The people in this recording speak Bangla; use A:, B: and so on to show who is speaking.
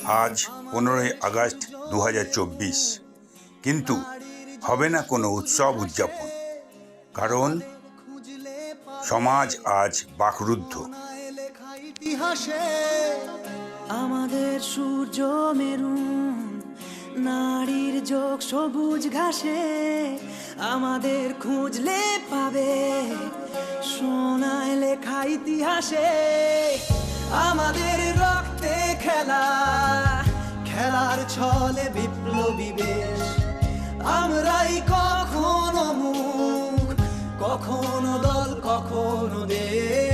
A: আজ 15ই আগস্ট 2024, কিন্তু হবে না কোনো উৎসব উদযাপন, কারণ সমাজ আজ বাকরুদ্ধ।
B: ইতিহাসে আমাদের সূর্য মেরুন, নারীর যোগ সবুজ ঘাসে আমাদের খুঁজলে পাবে সোনায় লেখা ইতিহাসে। আমাদের রক্তে খেলা, খেলার ছলে বিপ্লবী বেশ, আমরাই কখনো মুখ, কখনো দল, কখনো দেশ।